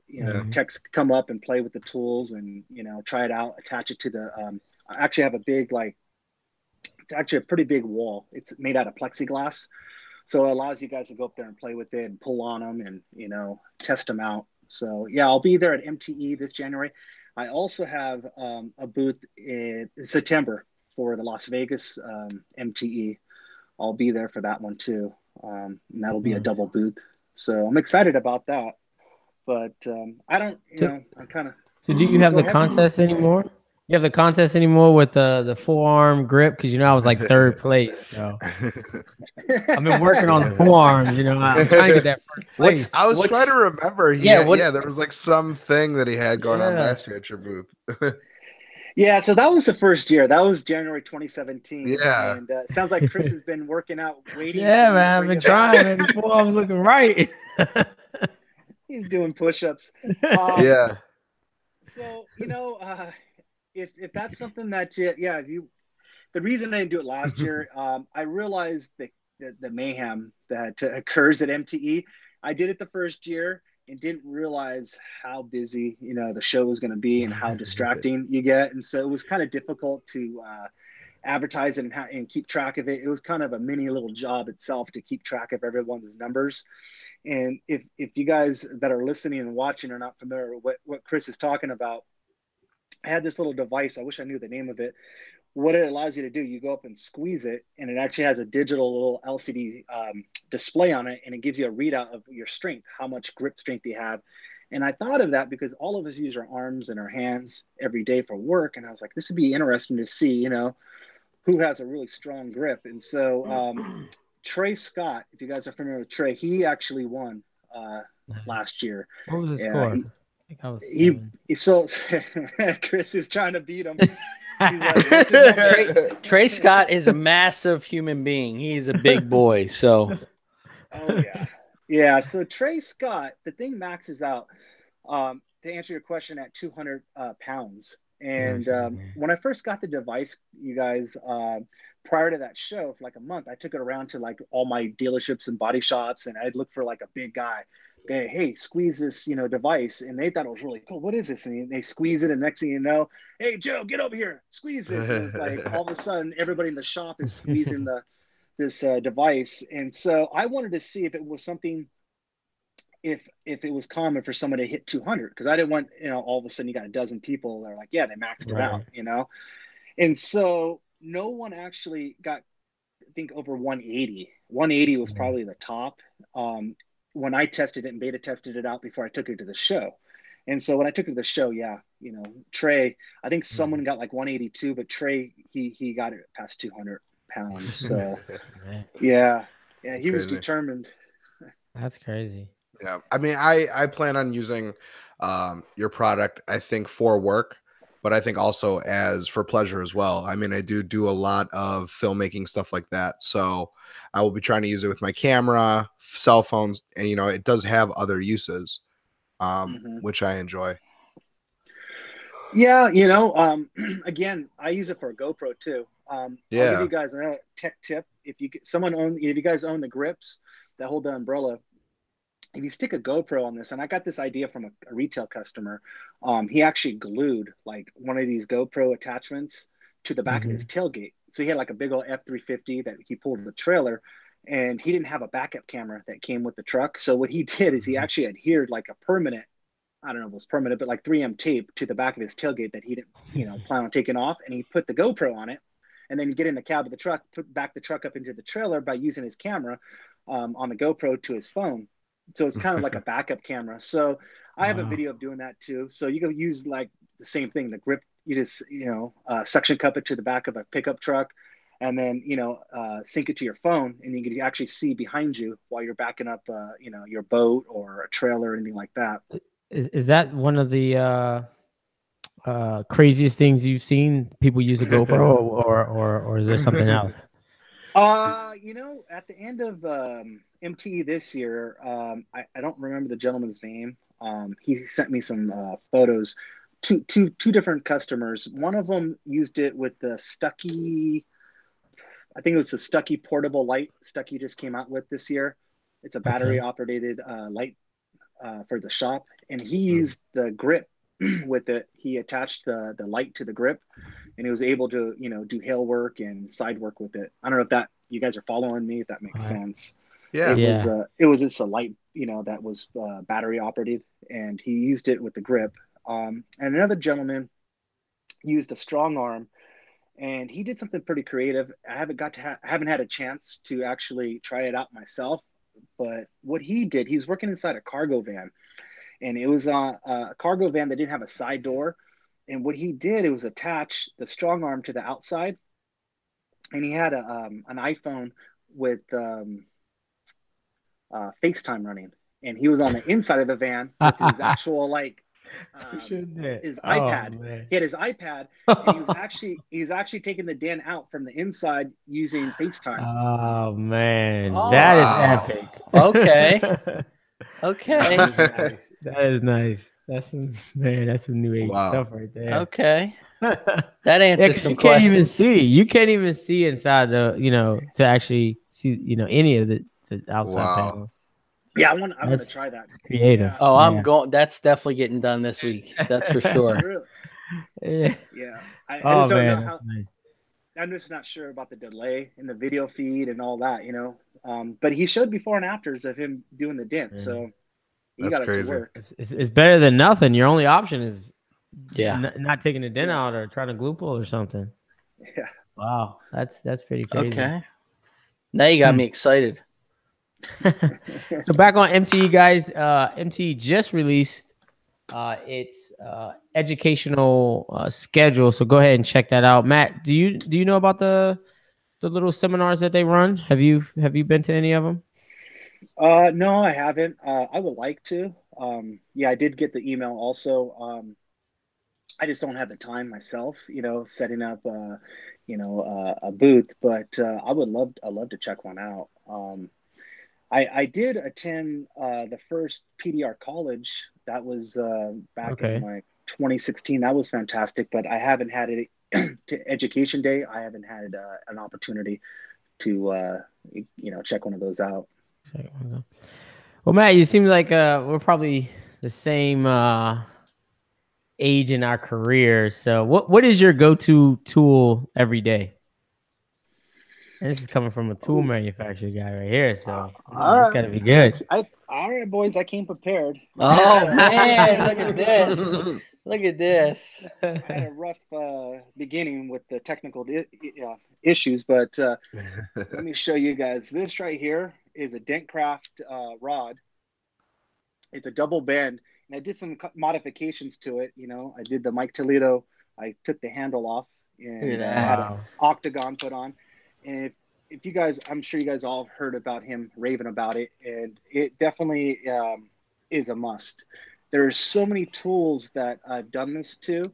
S4: techs come up and play with the tools and, try it out, attach it to the, I actually have a big, it's actually a pretty big wall. It's made out of plexiglass. So it allows you guys to go up there and play with it and pull on them and, test them out. So yeah, I'll be there at MTE this January. I also have a booth in September for the Las Vegas MTE. I'll be there for that one too. And that'll be a double booth. So I'm excited about that. But I don't, I'm kind of.
S1: So do you have the contest anymore? You have the contest anymore with the forearm grip? Because, I was like third place. So I've been working on the forearms, I'm trying to get that first place.
S3: I was trying to remember. There was like something that he had going on last year at your booth.
S4: Yeah, so that was the first year. That was January 2017.
S3: Yeah.
S4: And it sounds like Chris has been working out, waiting.
S1: Yeah, man, I've been trying. And the forearm's looking right.
S4: He's doing push-ups.
S3: Yeah.
S4: So, if that's something that, the reason I didn't do it last year, I realized the mayhem that occurs at MTE. I did it the first year and didn't realize how busy, the show was going to be and how distracting you get. And so it was kind of difficult to advertise it and keep track of it. It was kind of a mini little job itself to keep track of everyone's numbers. And if you guys that are listening and watching are not familiar with what Chris is talking about, I had this little device. I wish I knew the name of it. What it allows you to do, you go up and squeeze it, and it actually has a digital little LCD display on it, and it gives you a readout of your strength, how much grip strength you have. And I thought of that because all of us use our arms and our hands every day for work, and I was like, this would be interesting to see, who has a really strong grip. And so Trey Scott, if you guys are familiar with Trey, he actually won last year.
S1: What was his score?
S4: So Chris is trying to beat him.
S2: Trey Scott is a massive human being. He's a big boy. So,
S4: So Trey Scott, the thing maxes out. To answer your question, at 200 pounds. And when I first got the device, you guys, prior to that show for like a month, I took it around to like all my dealerships and body shops, and I'd look for like a big guy. Okay, hey, squeeze this, device. And they thought it was really cool. What is this? And they squeeze it, and next thing you know, hey, Joe, get over here, squeeze this. And it's like all of a sudden, everybody in the shop is squeezing this device. And so I wanted to see if it was something, if it was common for someone to hit 200, because I didn't want, all of a sudden you got a dozen people that are like, yeah, they maxed it out, And so no one actually got, I think, over 180. 180 was probably the top. When I tested it and beta tested it out before I took it to the show. And so when I took it to the show, Trey, I think someone got like 182, but Trey, he got it past 200 pounds. So he was determined.
S1: That's crazy.
S3: Yeah. I mean, I plan on using your product, I think, for work, but I think also as for pleasure as well. I mean, I do a lot of filmmaking stuff like that. So I will be trying to use it with my camera, cell phones, and, it does have other uses, which I enjoy.
S4: Yeah, again, I use it for a GoPro too. I'll give
S3: Yeah.
S4: you guys a tech tip. If you guys own the grips that hold the umbrella, if you stick a GoPro on this, and I got this idea from a retail customer, he actually glued like one of these GoPro attachments to the back of his tailgate. So he had like a big old F-350 that he pulled in the trailer, and he didn't have a backup camera that came with the truck. So what he did is he actually adhered like a permanent, I don't know if it was permanent, but like 3M tape to the back of his tailgate that he didn't, plan on taking off. And he put the GoPro on it, and then you get in the cab of the truck, back the truck up into the trailer by using his camera on the GoPro to his phone. So it's kind of like a backup camera. So I have a
S1: Wow.
S4: video of doing that too. So you can use like the same thing, the grip, you just, suction cup it to the back of a pickup truck, and then, sync it to your phone, and you can actually see behind you while you're backing up, your boat or a trailer or anything like that.
S1: Is that one of the craziest things you've seen people use a GoPro, or is there something else?
S4: At the end of MTE this year, I don't remember the gentleman's name. He sent me some photos. Two different customers. One of them used it with the Stucky. I think it was the Stucky portable light Stucky just came out with this year. It's a battery
S1: Okay.
S4: operated light for the shop, and he used the grip with it. He attached the light to the grip, and he was able to do hail work and side work with it. I don't know if that you guys are following me, if that makes
S1: All right.
S4: sense.
S3: Yeah.
S4: It was just a light that was battery operated, and he used it with the grip. And another gentleman used a strong arm, and he did something pretty creative. I haven't had a chance to actually try it out myself, but what he did, he was working inside a cargo van, and it was a cargo van that didn't have a side door. And what he did, it was attach the strong arm to the outside, and he had an iPhone with FaceTime running, and he was on the inside of the van with his actual
S1: You should do.
S4: his
S1: Oh
S4: iPad.
S1: man.
S4: He had his iPad, and he was actually taking the den out from the inside using FaceTime.
S1: Oh man,
S2: Oh,
S1: that is
S3: Wow.
S1: epic.
S2: okay.
S1: That
S2: Okay.
S1: is nice. That is nice. That's some new age
S3: Wow.
S1: stuff right there.
S2: Okay.
S1: Yeah,
S2: That answers
S1: because
S2: some
S1: you can't even
S2: questions.
S1: see. You can't even see inside to actually see, any of the outside
S3: Wow.
S1: panel.
S4: Yeah, I want to
S1: That's
S4: try that.
S1: creative.
S4: Yeah,
S2: Oh, I'm
S1: Yeah.
S2: going. That's definitely getting done this week. That's for sure.
S4: really.
S1: Yeah.
S4: Yeah, I
S1: Oh
S4: just don't know
S1: man, that's
S4: how.
S1: nice.
S4: I'm just not sure about the delay in the video feed and all that. But he showed before and afters of him doing the dent,
S1: Yeah.
S4: so he
S3: That's
S4: got it to
S3: crazy.
S4: work.
S1: It's better than nothing. Your only option is
S2: Yeah.
S1: not taking the dent
S4: Yeah,
S1: out or trying to glue pull or something.
S4: yeah.
S1: Wow, that's pretty crazy.
S2: Okay. Now you got
S1: Hmm.
S2: me excited.
S1: So back on MTE, guys. MTE just released its educational schedule. So go ahead and check that out. Matt, do you know about the little seminars that they run? Have you been to any of them?
S4: No, I haven't. I would like to. Yeah, I did get the email also. I just don't have the time myself, setting up, a booth. But I love to check one out. I did attend the first PDR college. That was back in
S1: Okay.
S4: like 2016. That was fantastic. But I haven't had it to Education Day. I haven't had an opportunity to check one of those out.
S1: Well, Matt, you seem like we're probably the same age in our career. So what is your go-to tool every day? And this is coming from a tool
S4: Oh,
S1: manufacturer guy right here. So
S4: all
S1: it's
S4: right.
S1: got to be good.
S4: All right, boys. I came prepared.
S2: Oh man, look at this. Look at this.
S4: I had a rough beginning with the technical issues, but let me show you guys. This right here is a Dentcraft rod. It's a double bend, and I did some modifications to it. I did the Mike Toledo. I took the handle off
S2: Look at
S4: and had
S2: that.
S4: an
S1: Wow.
S4: octagon put on. And if you guys, I'm sure you guys all have heard about him raving about it, and it definitely is a must. There's so many tools that I've done this to.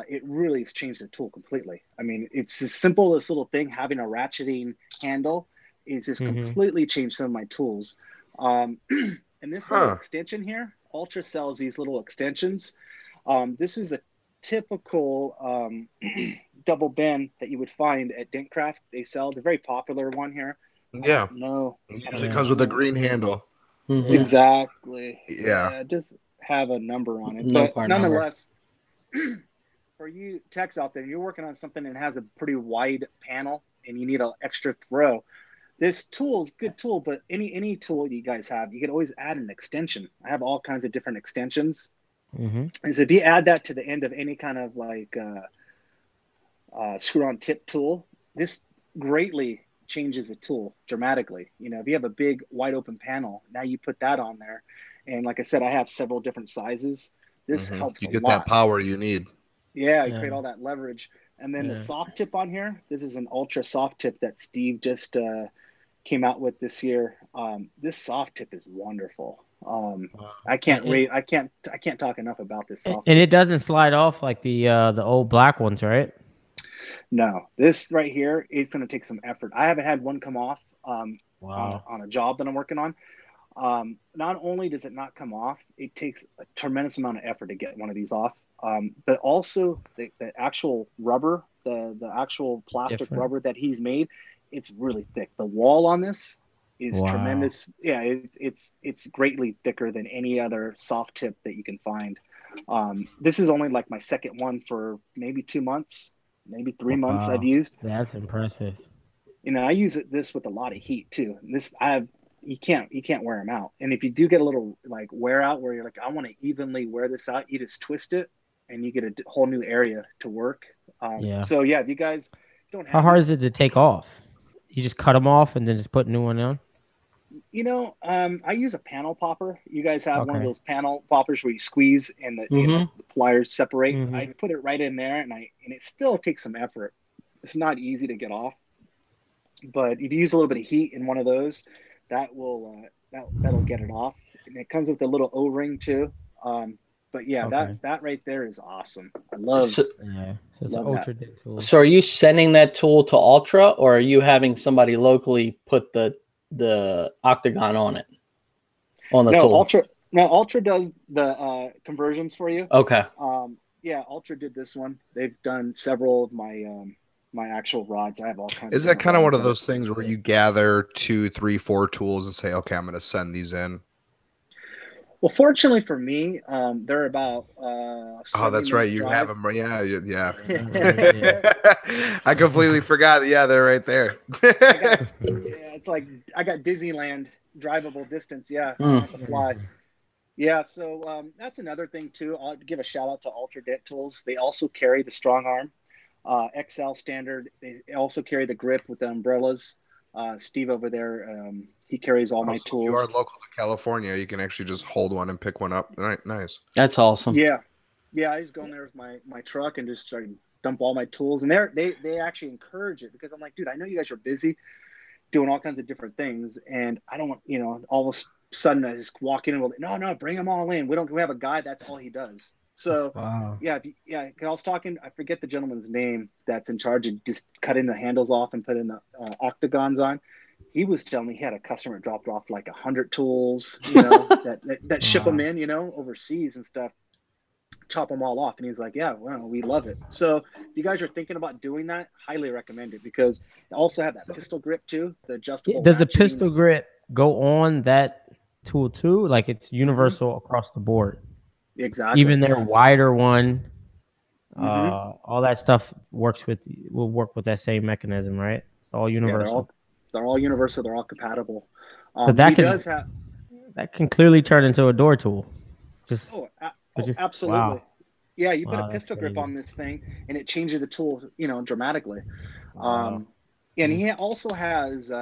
S4: It really has changed the tool completely. I mean, it's as simple as this little thing having a ratcheting handle is just
S1: Hmm.
S4: completely changed some of my tools. And this little
S3: Huh.
S4: extension here, Ultra sells these little extensions. This is typical double bend that you would find at Dentcraft. They sell the very popular one here.
S3: Yeah.
S4: No,
S3: It usually comes with a green handle.
S2: Mhm.
S4: Exactly.
S3: Yeah.
S4: Just have a number on it.
S2: No
S4: But
S2: part number.
S4: nonetheless, for you techs out there, you're working on something that has a pretty wide panel and you need an extra throw. This tool is a good tool, but any tool you guys have, you can always add an extension. I have all kinds of different extensions.
S1: Mm-hmm.
S4: And so if you add that to the end of any kind of like screw-on tip tool, this greatly changes the tool dramatically. You know, if you have a big wide open panel, now you put that on there. And like I said, I have several different sizes. This helps
S3: You
S4: a
S3: get
S4: lot.
S3: that power you need.
S4: Yeah, you create all that leverage. And then the
S1: Yeah.
S4: soft tip on here, this is an ultra soft tip that Steve just came out with this year. This soft tip is wonderful. I can't talk enough about this soft
S1: And
S4: tip.
S1: it doesn't slide off like the old black ones, right?
S4: No, this right here is going to take some effort. I haven't had one come off
S1: Wow.
S4: on a job that I'm working on. Not only does it not come off, it takes a tremendous amount of effort to get one of these off. But also the actual rubber, the actual plastic
S1: Different.
S4: rubber that he's made, it's really thick. The wall on this is
S1: Wow.
S4: tremendous. Yeah, it's greatly thicker than any other soft tip that you can find. This is only like my second one for maybe 2 months, maybe 3 months
S1: Wow.
S4: I've used.
S1: That's impressive.
S4: You know, I use this with a lot of heat too. You can't wear them out. And if you do get a little like wear out where you're like, I want to evenly wear this out, you just twist it and you get a whole new area to work.
S1: Yeah.
S4: So yeah, if you guys don't have
S1: How hard is it to take off? You just cut them off and then just put a new one on?
S4: You know, I use a panel popper. You guys have one of
S1: Okay.
S4: those panel poppers where you squeeze and the
S2: Mhm.
S4: the pliers separate.
S1: Mhm.
S4: I put it right in there, and it still takes some effort. It's not easy to get off, but if you use a little bit of heat in one of those, that will that'll get it off. And it comes with a little O-ring too. But yeah,
S1: Okay.
S4: that right there is awesome. I love
S2: So,
S1: Yeah. So it's an
S4: Love
S1: ultra dip tool.
S2: so are you sending that tool to Ultra, or are you having somebody locally put the octagon on it? On the tool?
S4: Ultra does the conversions for you.
S2: Okay.
S4: Yeah, Ultra did this one. They've done several of my my actual rods. I have all kinds.
S3: Is that kind of one of
S4: rods.
S3: those things where you gather 2, 3, 4 tools and say, okay, I'm going to send these in?
S4: Well, fortunately for me, they're about.
S3: Oh,
S4: 70
S3: that's right.
S4: minute
S3: You
S4: drive.
S3: have them. Yeah, yeah.
S1: Yeah.
S3: I completely forgot. Yeah, they're right there.
S4: Yeah, it's like I got Disneyland drivable distance. Yeah, I don't have to fly. Yeah, so that's another thing too. I'll give a shout out to Ultra Dent Tools. They also carry the strong arm XL standard. They also carry the grip with the umbrellas. Steve over there, he carries all my
S3: So if
S4: tools.
S3: you are local to California, you can actually just hold one and pick one up. Right, nice.
S2: That's awesome.
S4: Yeah, I just go in there with my truck and just start dump all my tools. And they actually encourage it because I'm like, dude, I know you guys are busy doing all kinds of different things, and I don't want all of a sudden I just walk in and we'll no, bring them all in. We have a guy that's all he does. So
S1: Wow.
S4: yeah. I was talking. I forget the gentleman's name that's in charge of just cutting the handles off and putting the octagons on. He was telling me he had a customer that dropped off like 100 tools, that ship them in, overseas and stuff, chop them all off. And he's like, yeah, well, we love it. So if you guys are thinking about doing that, highly recommend it because they also have that pistol grip too, the adjustable.
S1: Does the
S4: ratcheting.
S1: pistol grip go on that tool too? Like it's universal across the board.
S4: Exactly.
S1: Even their wider one, all that stuff will work with that same mechanism, right? It's all universal.
S4: They're all universal. They're all compatible.
S1: So that can clearly turn into a door tool.
S4: Absolutely.
S1: Wow.
S4: Yeah, you put
S1: Wow,
S4: a pistol grip
S1: crazy.
S4: on this thing, and it changes the tool, dramatically.
S1: Wow.
S4: And he also has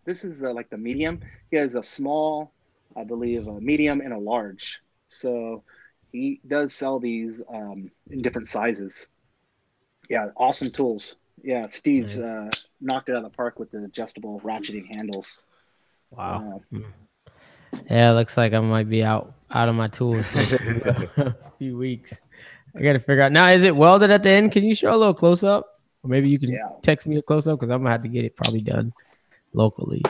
S4: this is like the medium. He has a small, I believe, a medium and a large. So he does sell these in different sizes. Yeah, awesome tools. Yeah, Steve's knocked it out of the park with the adjustable ratcheting handles.
S1: Wow. Yeah, looks like I might be out of my tools for a few weeks. I got to figure out. Now, is it welded at the end? Can you show a little close up? Or maybe you can text me a close up because I'm going to have to get it probably done locally.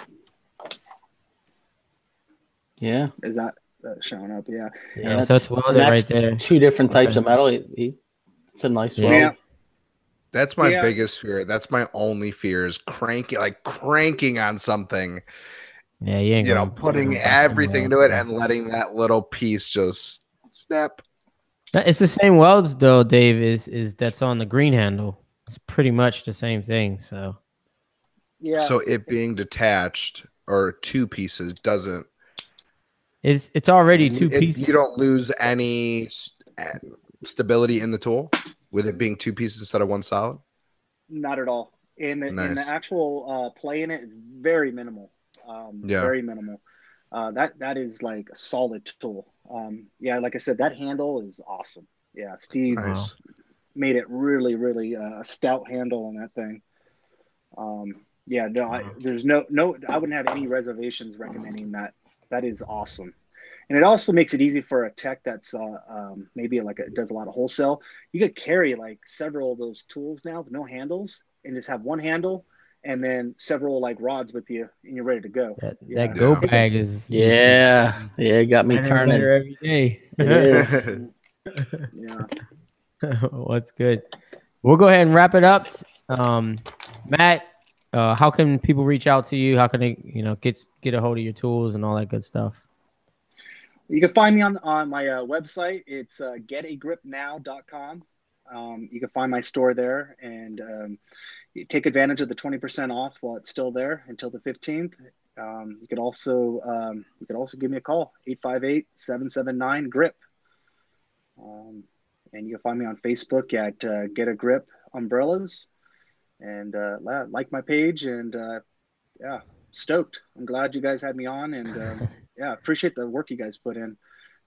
S4: Yeah. Is that showing up? Yeah.
S1: Yeah, so it's welded right there.
S2: 2 different types of metal. He It's a nice
S1: Yeah.
S2: weld.
S4: Yeah.
S3: That's my
S4: Yeah.
S3: biggest fear. That's my only fear is cranking on something,
S1: Yeah, you ain't going
S3: putting everything into it and letting that little piece just snap.
S1: It's the same welds though, Dave, is that's on the green handle. It's pretty much the same thing. So
S4: Yeah.
S3: So it being detached or two pieces doesn't.
S1: it's already two pieces.
S3: You don't lose any stability in the tool with it being two pieces instead of one solid.
S4: Not at all. In the
S3: Nice.
S4: actual play in it is very minimal.
S3: Yeah.
S4: Very minimal. That is like a solid tool. Yeah, like I said, that handle is awesome. Yeah, Steve
S3: Nice.
S4: made it really, really a stout handle on that thing. Yeah, no, there's no, I wouldn't have any reservations recommending that. That is awesome. And it also makes it easy for a tech that's maybe does a lot of wholesale. You could carry like several of those tools now with no handles and just have one handle and then several like rods with you and you're ready to go.
S1: That go
S3: Yeah.
S1: bag is
S2: Yeah, it got me
S1: better and
S2: turning.
S1: better every day.
S2: It is.
S4: Yeah.
S1: What's good? We'll go ahead and wrap it up. Matt, how can people reach out to you? How can they, get a hold of your tools and all that good stuff?
S4: You can find me on my website. It's getagripnow.com. You can find my store there and you take advantage of the 20% off while it's still there until the 15th. You could also give me a call, 858-779-GRIP. And you can find me on Facebook at Get a Grip Umbrellas. And like my page and yeah, stoked. I'm glad you guys had me on and yeah, appreciate the work you guys put in.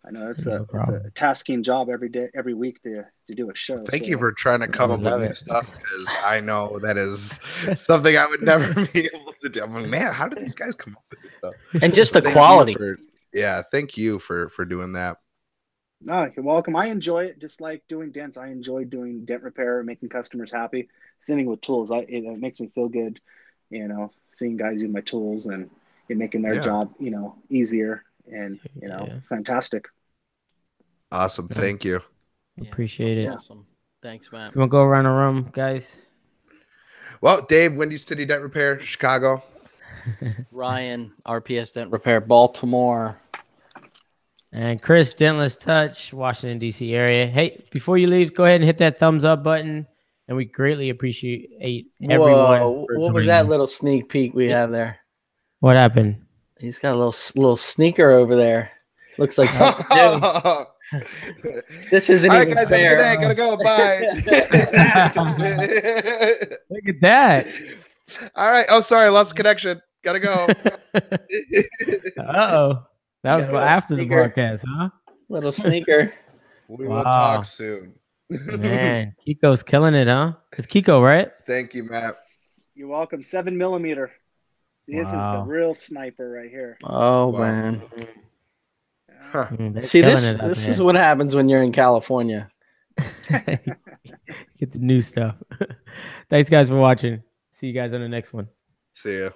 S4: I know it's a tasking job every week to do a show.
S3: Thank you for trying to come up with new stuff because I know that is something I would never be able to do. I'm like, man, how did these guys come up with this stuff?
S2: And just the quality.
S3: Thank you for doing that.
S4: No, you're welcome. I enjoy it, just like doing dents. I enjoy doing dent repair, making customers happy. Same thing with tools. It makes me feel good, seeing guys use my tools and making their job, easier. And it's fantastic.
S3: Awesome. Thank you.
S1: Appreciate it.
S2: Awesome. Thanks, Matt.
S1: We'll go around the room, guys.
S3: Well, Dave, Windy City Dent Repair, Chicago.
S2: Ryan, RPS Dent Repair, Baltimore.
S1: And Chris, Dentless Touch, Washington, D.C. area. Hey, before you leave, go ahead and hit that thumbs up button. And we greatly appreciate everyone.
S2: Whoa, what was that little sneak peek we have there?
S1: What happened?
S2: He's got a little sneaker over there. Looks like something new. This isn't
S3: all right,
S2: even
S3: guys,
S2: fair.
S3: Have a good day. Gotta go. Bye.
S1: Look at that.
S3: All right. Oh, sorry. I lost the connection. Gotta go.
S1: Uh-oh. That was after the broadcast, huh?
S2: Little sneaker.
S3: We will talk soon.
S1: Man, Kiko's killing it, huh? It's Kiko, right?
S3: Thank you, Matt.
S4: You're welcome. 7mm. This is the real sniper right here.
S2: Oh, man.
S3: Huh.
S2: See, this is what happens when you're in California.
S1: Get the new stuff. Thanks, guys, for watching. See you guys on the next one.
S3: See ya.